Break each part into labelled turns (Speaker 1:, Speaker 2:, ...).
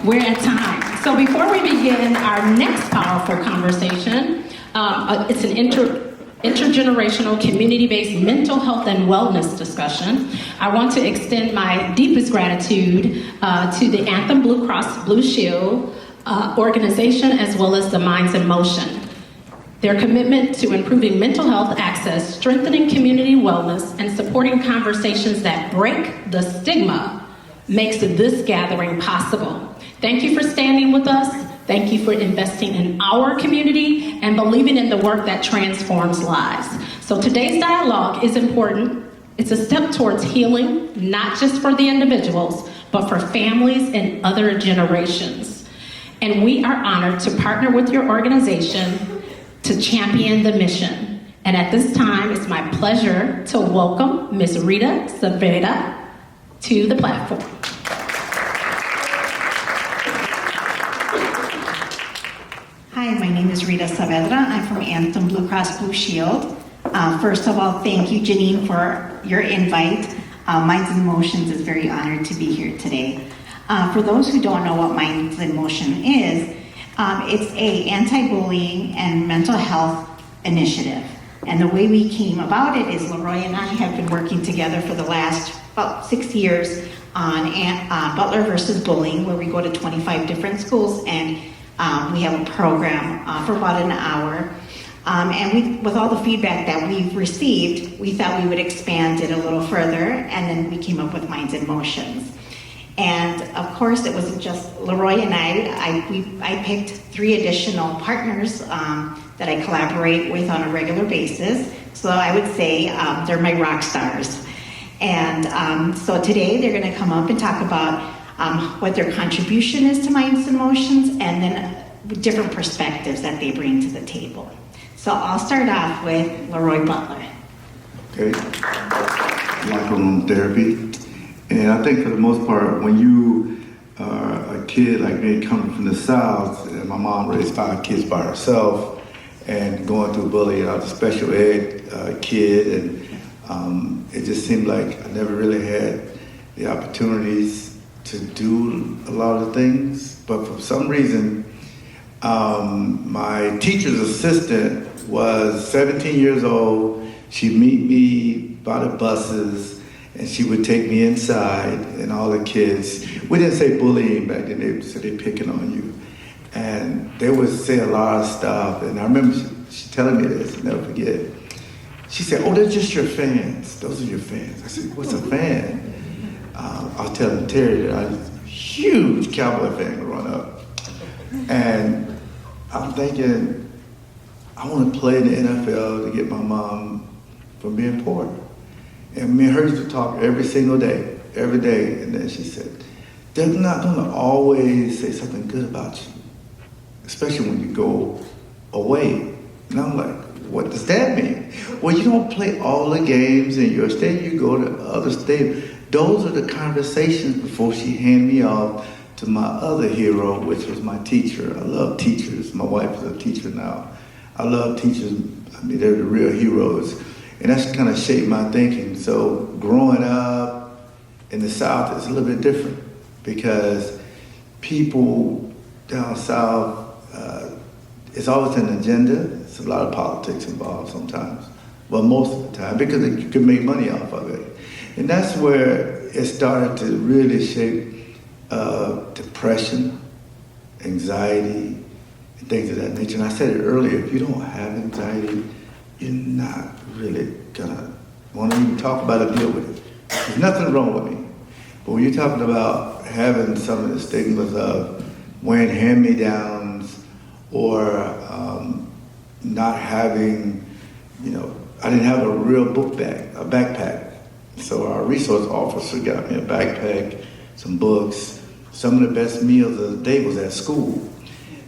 Speaker 1: We're at time. So before we begin our next powerful conversation, it's an intergenerational, community-based mental health and wellness discussion. I want to extend my deepest gratitude to the Anthem Blue Cross Blue Shield organization, as well as the Minds in Motion. Their commitment to improving mental health access, strengthening community wellness, and supporting conversations that break the stigma makes this gathering possible. Thank you for standing with us. Thank you for investing in our community and believing in the work that transforms lives. So today's dialogue is important. It's a step towards healing, not just for the individuals, but for families and other generations. And we are honored to partner with your organization to champion the mission. And at this time, it's my pleasure to welcome Ms. Rita Saavedra to the platform.
Speaker 2: Hi, my name is Rita Saavedra. I'm from Anthem Blue Cross Blue Shield. First of all, thank you, Genene, for your invite. Minds in Motions is very honored to be here today. For those who don't know what Minds in Motion is, it's a anti-bullying and mental health initiative. And the way we came about it is Leroy and I have been working together for the last about 6 years on Butler versus bullying, where we go to 25 different schools and we have a program for about an hour. And with all the feedback that we've received, we thought we would expand it a little further, and then we came up with Minds in Motions. And of course, it wasn't just Leroy and I picked 3 additional partners that I collaborate with on a regular basis. So I would say they're my rock stars. And so today they're gonna come up and talk about what their contribution is to Minds in Motions, and then different perspectives that they bring to the table. So I'll start off with Leroy Butler.
Speaker 3: Okay, locker room therapy. And I think for the most part, when you are a kid like me coming from the South, and my mom raised 5 kids by herself, and going through bullying, I was a special ed kid, and it just seemed like I never really had the opportunities to do a lot of things. But for some reason, my teacher's assistant was 17 years old. She'd meet me by the buses, and she would take me inside, and all the kids, we didn't say bullying back then, they said they picking on you. And they would say a lot of stuff, and I remember she telling me this, I'll never forget. She said, "Oh, they're just your fans. Those are your fans." I said, "What's a fan?" I was telling Terry that I was a huge Cowboy fan growing up. And I'm thinking, I want to play in the NFL to get my mom from being poor. And me and her used to talk every single day, every day. And then she said, "They're not going to always say something good about you, especially when you go away." And I'm like, "What does that mean?" "Well, you don't play all the games in your state, you go to other states." Those are the conversations before she handed me off to my other hero, which was my teacher. I love teachers. My wife is a teacher now. I love teachers. I mean, they're the real heroes. And that's kind of shaped my thinking. So growing up in the South is a little bit different, because people down South, it's always an agenda. It's a lot of politics involved sometimes, well, most of the time, because you can make money off of it. And that's where it started to really shape depression, anxiety, and things of that nature. And I said it earlier, if you don't have anxiety, you're not really gonna want to even talk about it, deal with it. There's nothing wrong with me. But when you're talking about having some of the stigmas of wearing hand-me-downs or not having, I didn't have a real book bag, a backpack. So our resource officer got me a backpack, some books. Some of the best meals of the day was at school.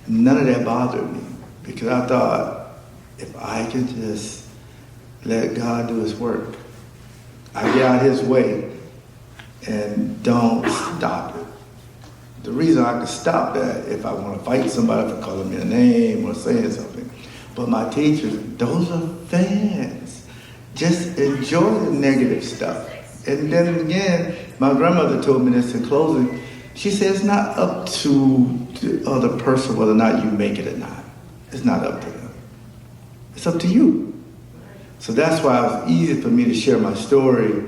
Speaker 3: None of that bothered me, because I thought, if I could just let God do his work, I get out his way and don't stop it. The reason I could stop that, if I want to fight somebody for calling me a name or saying something. But my teachers, those are fans. Just enjoy the negative stuff. And then again, my grandmother told me this in closing. She said, it's not up to the other person whether or not you make it or not. It's not up to them. It's up to you. So that's why it was easy for me to share my story.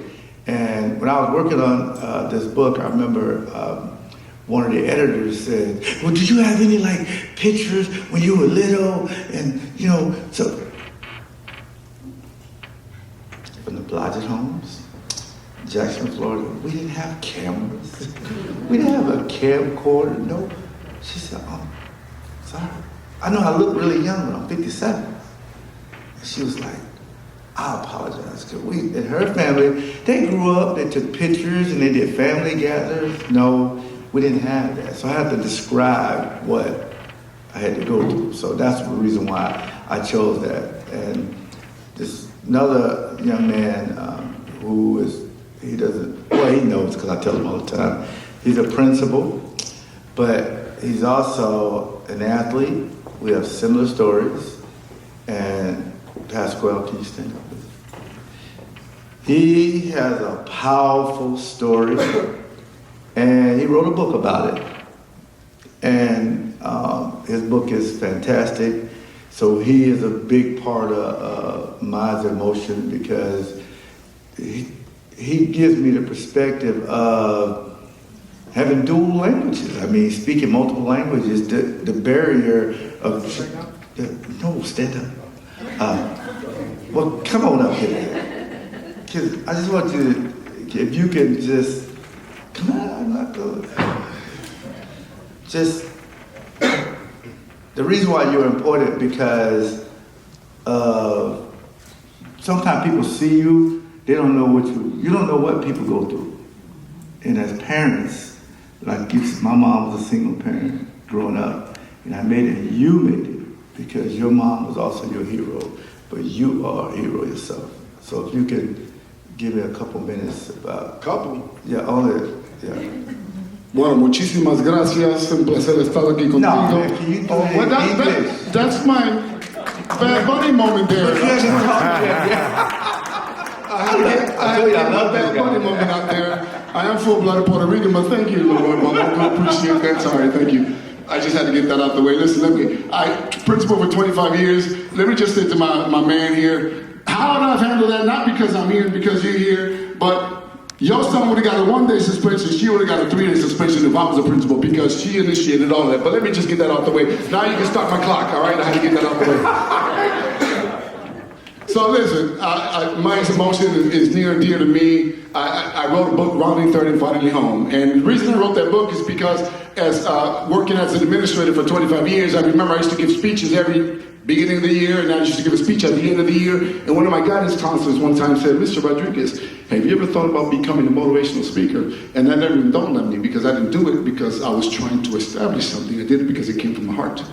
Speaker 3: And when I was working on this book, I remember one of the editors said, well, did you have any like pictures when you were little? And you know, so from the Blodgett homes, Jackson, Florida, we didn't have cameras. We didn't have a camcorder, no. She said, oh, sorry. I know I look really young when I'm 57. And she was like, I apologize. Cause we, in her family, they grew up, they took pictures and they did family gatherings. No, we didn't have that. So I had to describe what I had to go through. So that's the reason why I chose that. And this another young man who is, he doesn't, well, he knows because I tell him all the time. He's a principal, but he's also an athlete. We have similar stories. And Pasquale, can you stand up? He has a powerful story, and he wrote a book about it. And his book is fantastic. So he is a big part of Minds in Motion because he gives me the perspective of having dual languages. I mean, speaking multiple languages, the barrier of... No, stand up. Well, come on up here. Because I just want you to, if you can just, come on, I'm not going. Just, the reason why you're important because sometimes people see you, they don't know what you don't know what people go through. And as parents, like my mom was a single parent growing up, and I made it, and you made it, because your mom was also your hero, but you are a hero yourself. So if you could give me a couple minutes about...
Speaker 4: Couple?
Speaker 3: Yeah, only, yeah.
Speaker 4: Bueno, muchísimas gracias. Un placer estar aquí contigo.
Speaker 3: No, man, can you do it in English?
Speaker 4: That's my Bad Bunny moment there.
Speaker 3: But you haven't talked yet,
Speaker 4: I had my Bad Bunny moment out there. I am full-blooded Puerto Rican, but thank you, Lord. I appreciate that. Sorry, thank you. I just had to get that out the way. Listen, I principal for 25 years. Let me just say to my man here, how I've handled that, not because I'm here, because you're here, but your son would have got a 1-day suspension, she would have got a 3-day suspension if I was a principal because she initiated all that. But let me just get that out the way. Now you can start my clock, all right? I had to get that out the way. So listen, Minds in Motion is near and dear to me. I wrote a book, Rounding Third and Finally Home. And the reason I wrote that book is because as working as an administrator for 25 years, I remember I used to give speeches every beginning of the year, and I used to give a speech at the end of the year. And one of my guidance counselors one time said, Mr. Rodriguez, have you ever thought about becoming a motivational speaker? And that never even dawned on me because I didn't do it because I was trying to establish something. I did it because it came from the heart.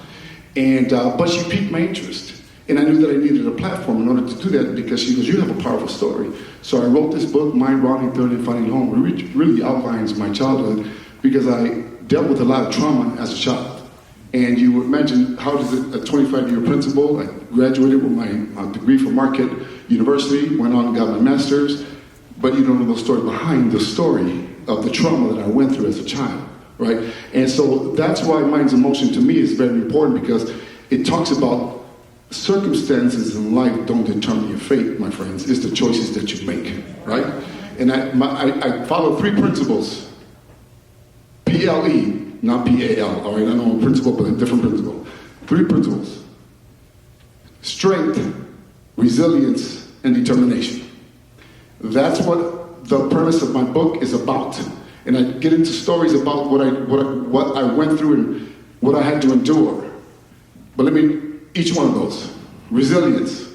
Speaker 4: And but she piqued my interest. And I knew that I needed a platform in order to do that because she goes, you have a powerful story. So I wrote this book, My Rounding Third and Finally Home, which really outlines my childhood because I dealt with a lot of trauma as a child. And you imagine, how does a 25-year principal, I graduated with my degree from Marquette University, went on and got my master's, but you don't know the story behind the story of the trauma that I went through as a child, right? And so that's why Minds in Motion to me is very important because it talks about circumstances in life don't determine your fate, my friends. It's the choices that you make, right? And I follow 3 principles. PLE, not PAL, all right? I know I'm a principle, but a different principle. 3 principles. Strength, resilience, and determination. That's what the premise of my book is about. And I get into stories about what I went through and what I had to endure. But each one of those. Resilience.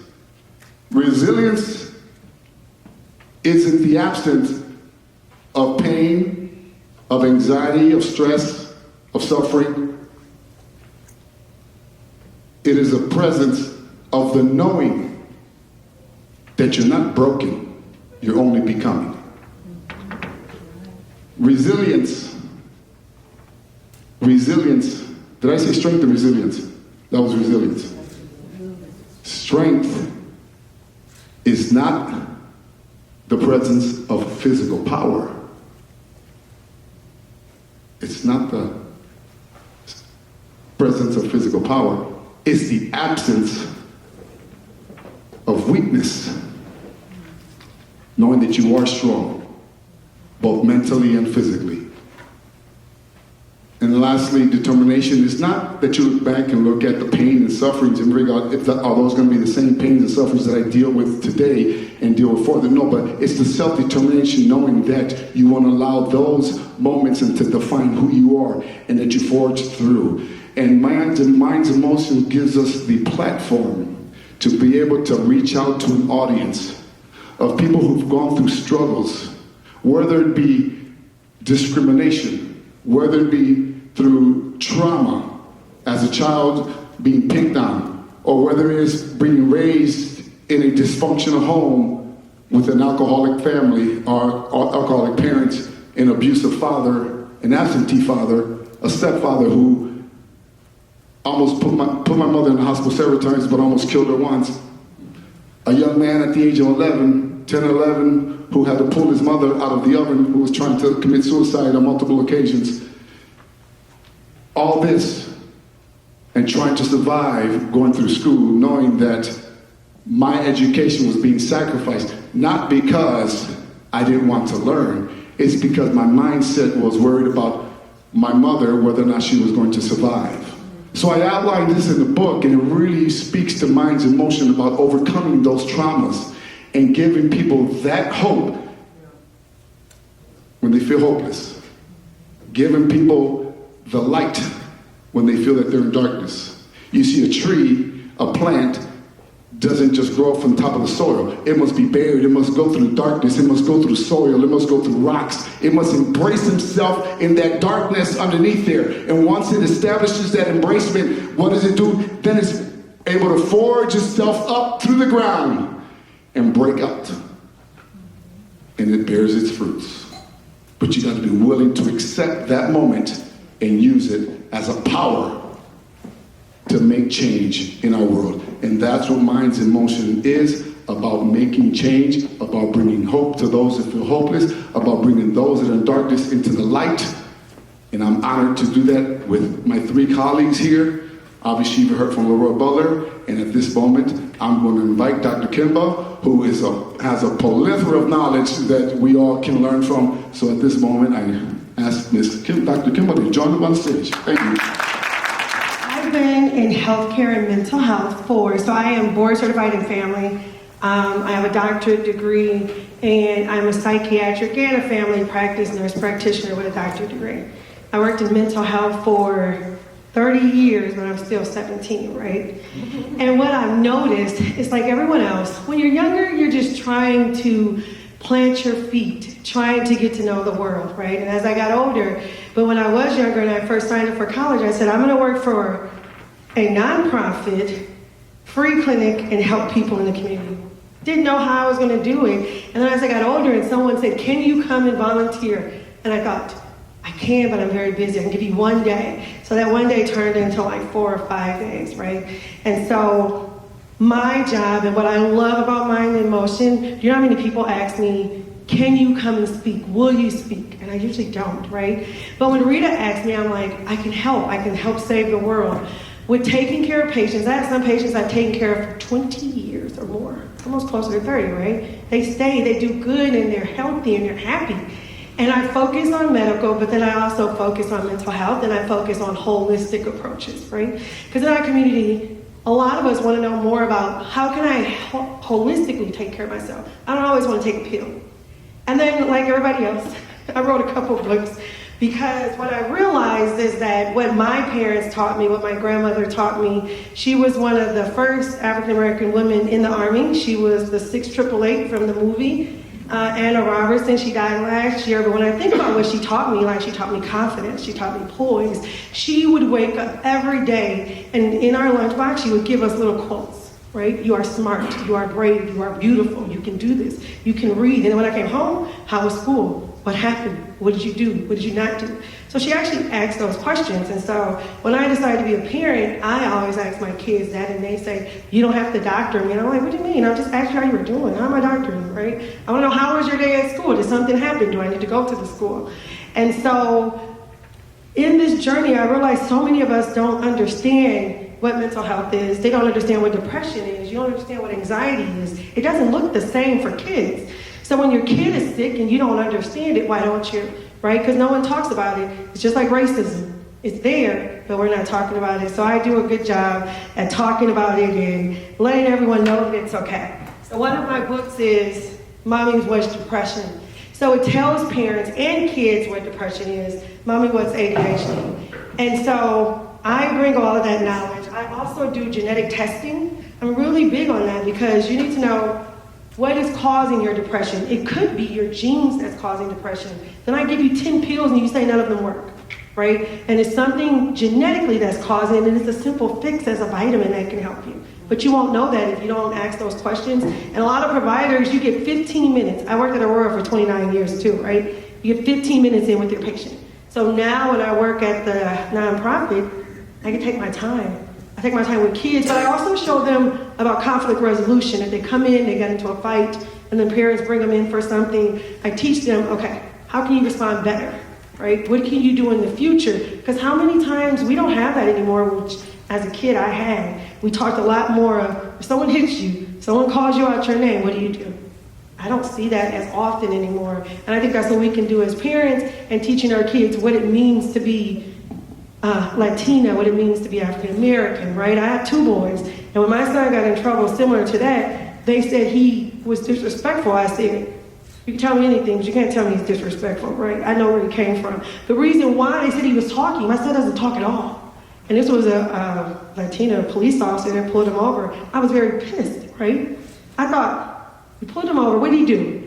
Speaker 4: Resilience isn't the absence of pain, of anxiety, of stress, of suffering. It is a presence of the knowing that you're not broken, you're only becoming. Resilience. Resilience. Did I say strength or resilience? That was resilience. Strength is not the presence of physical power. it's not the presence of physical power, it's the absence of weakness. Knowing that you are strong, both mentally and physically. And lastly, determination is not that you look back and look at the pain and sufferings and figure out are those going to be the same pains and sufferings that I deal with today and deal with further. No, but it's the self-determination, knowing that you want to allow those moments and to define who you are and that you forge through. And Minds and Emotions gives us the platform to be able to reach out to an audience of people who've gone through struggles, whether it be discrimination, whether it be through trauma as a child being picked on, or whether it is being raised in a dysfunctional home with an alcoholic family or alcoholic parents, an abusive father, an absentee father, a stepfather who almost put my mother in the hospital several times but almost killed her once. A young man at the age of 10 or 11, who had to pull his mother out of the oven, who was trying to commit suicide on multiple occasions. All this, and trying to survive going through school, knowing that my education was being sacrificed, not because I didn't want to learn, it's because my mindset was worried about my mother, whether or not she was going to survive. So I outlined this in the book, and it really speaks to Minds in Motion about overcoming those traumas and giving people that hope when they feel hopeless. Giving people the light when they feel that they're in darkness. You see a tree, a plant, doesn't just grow from the top of the soil. It must be buried. It must go through darkness. It must go through soil. It must go through rocks. It must embrace itself in that darkness underneath there. And once it establishes that embracement, what does it do? Then it's able to forge itself up through the ground and break out. And it bears its fruits. But you got to be willing to accept that moment and use it as a power to make change in our world. And that's what Minds in Motion is, about making change, about bringing hope to those that feel hopeless, about bringing those that are in darkness into the light. And I'm honored to do that with my three colleagues here. Obviously, you've heard from Leroy Butler, and at this moment, I'm going to invite Dr. Kimba, who has a plethora of knowledge that we all can learn from. So at this moment, I ask Dr. Kimba to join us on stage. Thank you.
Speaker 5: I've been in healthcare and mental health so I am board certified in family. I have a doctorate degree, and I'm a psychiatric and a family practice nurse practitioner with a doctorate degree. I worked in mental health for 30 years when I'm still 17, right? And what I've noticed is, like everyone else, when you're younger, you're just trying to plant your feet, trying to get to know the world, right? And as I got older, but when I was younger and I first signed up for college, I said, I'm gonna work for a nonprofit, free clinic, and help people in the community. Didn't know how I was gonna do it. And then as I got older and someone said, can you come and volunteer? And I thought, I can, but I'm very busy. I can give you one day. So that one day turned into like 4 or 5 days, right? And so my job and what I love about Mind in Motion, do you know how many people ask me, can you come and speak? Will you speak? And I usually don't, right? But when Rita asks me, I'm like, I can help save the world. With taking care of patients, I have some patients I've taken care of for 20 years or more, almost closer to 30, right? They stay, they do good, and they're healthy, and they're happy. And I focus on medical, but then I also focus on mental health, and I focus on holistic approaches, right? Because in our community, a lot of us want to know more about how can I holistically take care of myself. I don't always want to take a pill. And then, like everybody else, I wrote a couple books, because what I realized is that what my parents taught me, what my grandmother taught me, she was one of the first African-American women in the Army. She was the 688 from the movie. Anna Robertson, she died last year, but when I think about what she taught me, like she taught me confidence, she taught me poise. She would wake up every day, and in our lunchbox, she would give us little quotes, right? You are smart, you are brave, you are beautiful, you can do this, you can read. And then when I came home, how was school? What happened? What did you do? What did you not do? So she actually asked those questions. And so when I decided to be a parent, I always ask my kids that, and they say, you don't have to doctor me. And I'm like, what do you mean? I'm just asking how you were doing. How am I doctoring you, right? I want to know, how was your day at school? Did something happen? Do I need to go to the school? And so in this journey, I realized so many of us don't understand what mental health is. They don't understand what depression is. You don't understand what anxiety is. It doesn't look the same for kids. So when your kid is sick and you don't understand it, why don't you? Right? Because no one talks about it. It's just like racism. It's there, but we're not talking about it. So I do a good job at talking about it and letting everyone know that it's okay. So one of my books is Mommy, What's Depression? So it tells parents and kids what depression is. Mommy, what's ADHD? And so I bring all of that knowledge. I also do genetic testing. I'm really big on that because you need to know what is causing your depression. It could be your genes that's causing depression. Then I give you 10 pills and you say none of them work, right? And it's something genetically that's causing it, and it's a simple fix as a vitamin that can help you. But you won't know that if you don't ask those questions. And a lot of providers, you get 15 minutes. I worked at Aurora for 29 years too, right? You get 15 minutes in with your patient. So now when I work at the nonprofit, I can take my time. I take my time with kids, but I also show them about conflict resolution. If they come in, they get into a fight, and then parents bring them in for something, I teach them, okay, how can you respond better, right? What can you do in the future? Because how many times, we don't have that anymore, which as a kid I had. We talked a lot more of, if someone hits you, someone calls you out your name, what do? I don't see that as often anymore. And I think that's what we can do as parents and teaching our kids what it means to be Latina, what it means to be African American, right? I had 2 boys, and when my son got in trouble similar to that, they said he was disrespectful. I said, you can tell me anything, but you can't tell me he's disrespectful, right? I know where he came from. The reason why they said he was talking, my son doesn't talk at all. And this was a Latina police officer that pulled him over. I was very pissed, right? I thought, you pulled him over, what did he do?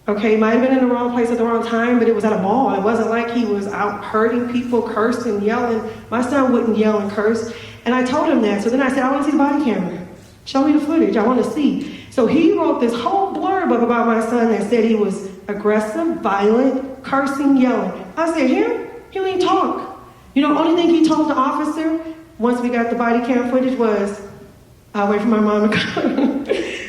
Speaker 5: Okay, might have been in the wrong place at the wrong time, but it was at a mall. It wasn't like he was out hurting people, cursing, yelling. My son wouldn't yell and curse. And I told him that. So then I said, I want to see the body camera. Show me the footage, I want to see. So he wrote this whole blurb up about my son that said he was aggressive, violent, cursing, yelling. I said, him? He don't even talk. You know, the only thing he told the officer, once we got the body cam footage, was, I'll wait for my mom to come.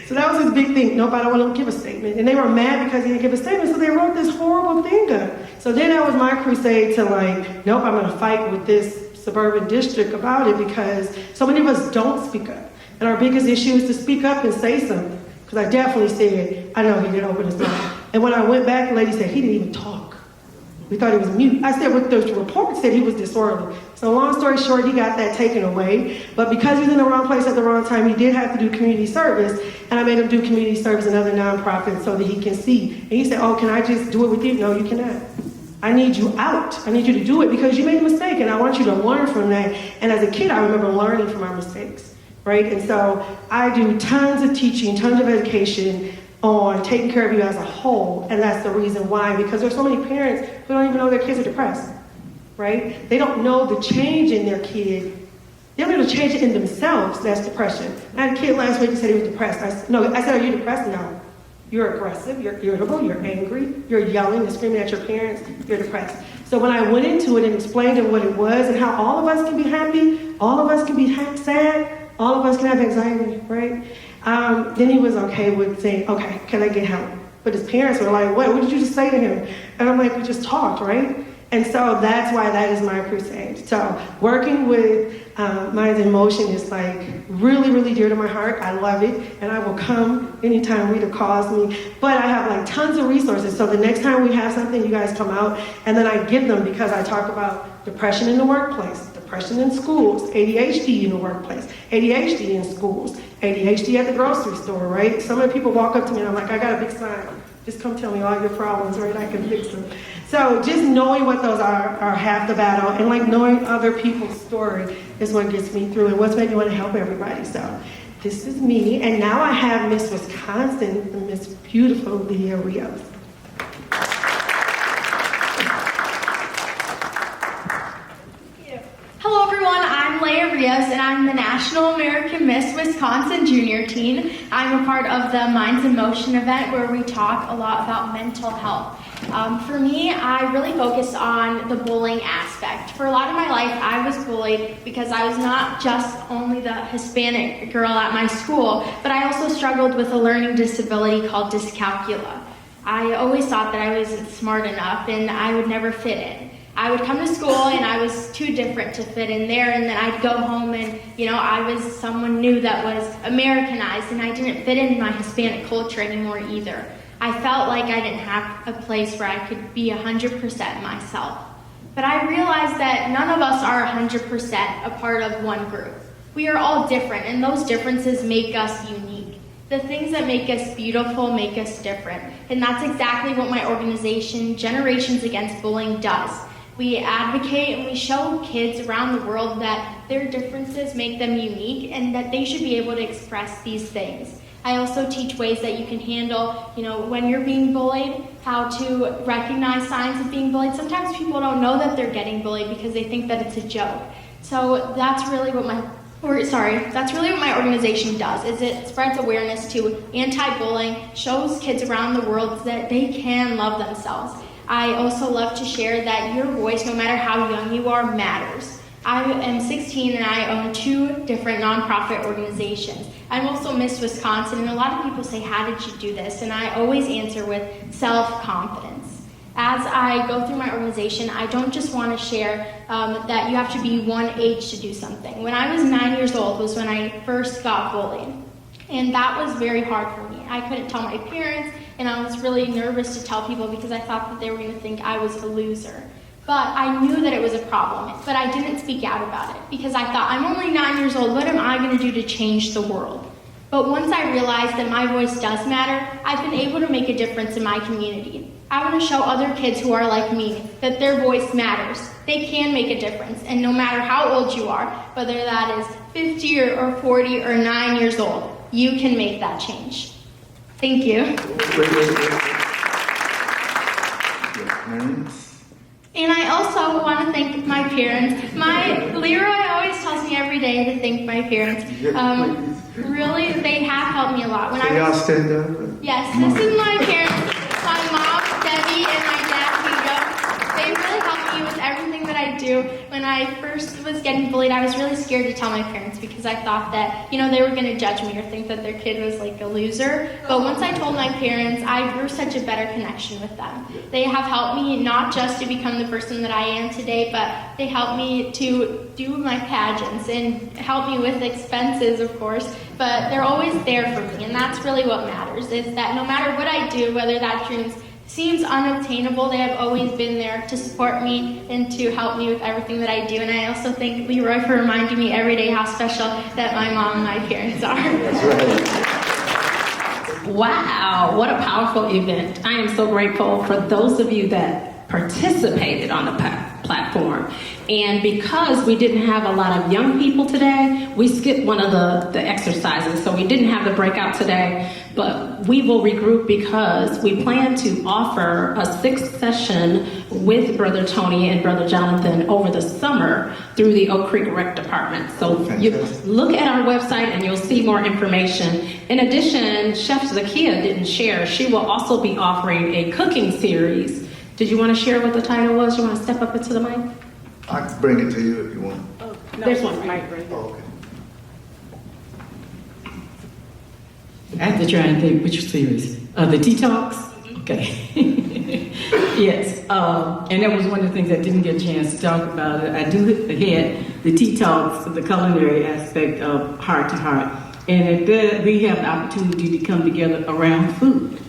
Speaker 5: So that was his big thing. Nope, I don't want to give a statement. And they were mad because he didn't give a statement, so they wrote this horrible thing up. So then that was my crusade to like, nope, I'm going to fight with this suburban district about it because so many of us don't speak up. And our biggest issue is to speak up and say something. Because I definitely said, I know he didn't open his mouth. And when I went back, the lady said, he didn't even talk. We thought he was mute. I said, well, the report said he was disorderly. So long story short, he got that taken away. But because he was in the wrong place at the wrong time, he did have to do community service. And I made him do community service in other nonprofits so that he can see. And he said, oh, can I just do it with you? No, you cannot. I need you out. I need you to do it because you made a mistake and I want you to learn from that. And as a kid, I remember learning from our mistakes, right? And so I do tons of teaching, tons of education on taking care of you as a whole, and that's the reason why, because there's so many parents who don't even know their kids are depressed, right? They don't know the change in their kid. They don't know the change in themselves, that's depression. I had a kid last week who said he was depressed. I said, are you depressed? No. You're aggressive, you're irritable, you're angry, you're yelling and screaming at your parents, you're depressed. So when I went into it and explained to him what it was and how all of us can be happy, all of us can be sad, all of us can have anxiety, right? Then he was okay with saying, okay, can I get help? But his parents were like, what did you just say to him? And I'm like, we just talked, right? And so that's why that is my crusade. So working with Minds in Motion is like really, really dear to my heart. I love it. And I will come anytime Rita calls me. But I have like tons of resources. So the next time we have something, you guys come out. And then I give them because I talk about depression in the workplace, depression in schools, ADHD in the workplace, ADHD in schools, ADHD at the grocery store, right? Some of the people walk up to me and I'm like, I got a big sign. Just come tell me all your problems, right? I can fix them. So just knowing what those are half the battle, and like knowing other people's story is what gets me through and what's made me want to help everybody. So this is me, and now I have Miss Wisconsin, Miss Beautiful Leah Rios.
Speaker 6: Hello everyone, I'm Leah Rios and I'm the National American Miss Wisconsin Junior Teen. I'm a part of the Minds in Motion event where we talk a lot about mental health. For me, I really focus on the bullying aspect. For a lot of my life, I was bullied because I was not just only the Hispanic girl at my school, but I also struggled with a learning disability called dyscalculia. I always thought that I wasn't smart enough and I would never fit in. I would come to school and I was too different to fit in there, and then I'd go home and, I was someone new that was Americanized, and I didn't fit in my Hispanic culture anymore either. I felt like I didn't have a place where I could be 100% myself. But I realized that none of us are 100% a part of one group. We are all different, and those differences make us unique. The things that make us beautiful make us different. And that's exactly what my organization, Generations Against Bullying, does. We advocate and we show kids around the world that their differences make them unique and that they should be able to express these things. I also teach ways that you can handle, when you're being bullied, how to recognize signs of being bullied. Sometimes people don't know that they're getting bullied because they think that it's a joke. So that's really what my organization does, is it spreads awareness to anti-bullying, shows kids around the world that they can love themselves. I also love to share that your voice, no matter how young you are, matters. I am 16 and I own 2 different nonprofit organizations. I'm also Miss Wisconsin, and a lot of people say, how did you do this? And I always answer with self-confidence. As I go through my organization, I don't just want to share that you have to be one age to do something. When I was 9 years old was when I first got bullied. And that was very hard for me. I couldn't tell my parents, and I was really nervous to tell people because I thought that they were going to think I was a loser. But I knew that it was a problem, but I didn't speak out about it because I thought, I'm only 9 years old, what am I going to do to change the world? But once I realized that my voice does matter, I've been able to make a difference in my community. I want to show other kids who are like me that their voice matters. They can make a difference, and no matter how old you are, whether that is 50 or 40 or 9 years old, you can make that change. Thank you. And I also want to thank my parents. Leroy always tells me every day to thank my parents. Really, they have helped me a lot.
Speaker 3: Can y'all stand up?
Speaker 6: Yes, this is my parents, my mom, Debbie, and my dad, Hugo. They really helped me with everything that I do. When I first was getting bullied, I was really scared to tell my parents because I thought that, they were going to judge me or think that their kid was like a loser. But once I told my parents, I grew such a better connection with them. They have helped me not just to become the person that I am today, but they helped me to do my pageants and help me with expenses, of course. But they're always there for me, and that's really what matters, is that no matter what I do, whether that dream seems unobtainable, they have always been there to support me and to help me with everything that I do. And I also thank Leroy for reminding me every day how special that my mom and my parents are.
Speaker 3: That's right.
Speaker 1: Wow, what a powerful event. I am so grateful for those of you that participated on the platform. And because we didn't have a lot of young people today, we skipped one of the exercises. So we didn't have the breakout today, but we will regroup because we plan to offer a 6th session with Brother Tony and Brother Jonathan over the summer through the Oak Creek Rec Department. So you look at our website and you'll see more information. In addition, Chef Zakia didn't share. She will also be offering a cooking series. Did you want to share what the title was? You want to step up into the mic?
Speaker 3: I can bring it to you if you want.
Speaker 1: Oh, no, there's one right here.
Speaker 3: Oh, okay.
Speaker 7: I have to try and think which series. The Tea Talks? Okay. Yes. And that was one of the things I didn't get a chance to talk about. I do had the Tea Talks, the culinary aspect of Heart to Heart. And at that, we have the opportunity to come together around food.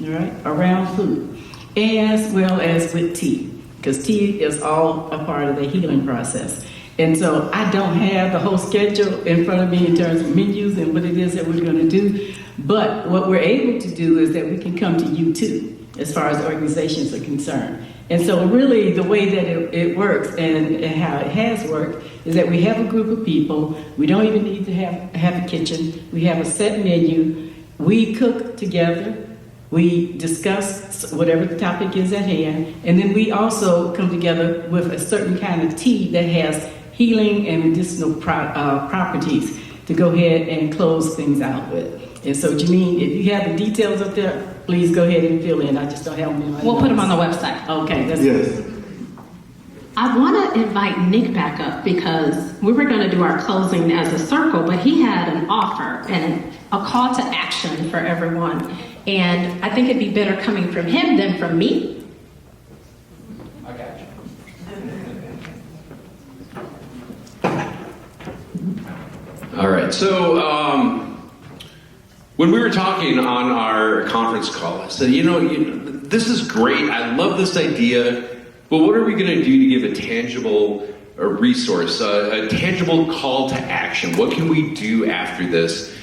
Speaker 7: All right? Around food. As well as with tea. Because tea is all a part of the healing process. And so I don't have the whole schedule in front of me in terms of menus and what it is that we're going to do. But what we're able to do is that we can come to you too, as far as organizations are concerned. And so really the way that it works and how it has worked is that we have a group of people. We don't even need to have a kitchen. We have a set menu. We cook together. We discuss whatever the topic is at hand, and then we also come together with a certain kind of tea that has healing and medicinal properties to go ahead and close things out with. And so, Genene, if you have the details up there, please go ahead and fill in. I just don't have them in my
Speaker 1: We'll put them on the website.
Speaker 7: Okay, that's
Speaker 3: Yes.
Speaker 7: good.
Speaker 1: I want to invite Nick back up because we were going to do our closing as a circle, but he had an offer and a call to action for everyone. And I think it'd be better coming from him than from me.
Speaker 8: I got you. All right, so when we were talking on our conference call, I said, this is great. I love this idea, but what are we going to do to give a tangible resource, a tangible call to action? What can we do after this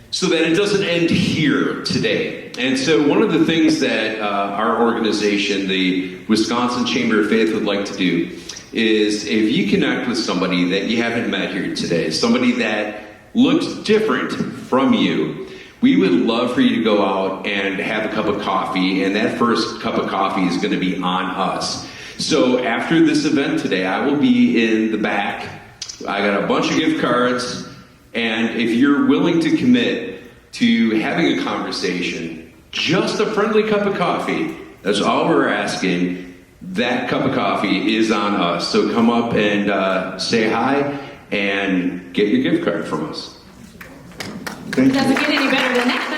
Speaker 8: so that it doesn't end here today? And so one of the things that our organization, the Wisconsin Chamber of Faith, would like to do is if you connect with somebody that you haven't met here today, somebody that looks different from you, we would love for you to go out and have a cup of coffee, and that first cup of coffee is going to be on us. So after this event today, I will be in the back. I got a bunch of gift cards, and if you're willing to commit to having a conversation, just a friendly cup of coffee, that's all we're asking. That cup of coffee is on us. So come up and say hi and get your gift card from us.
Speaker 3: Thank you.
Speaker 1: Doesn't get any better than that.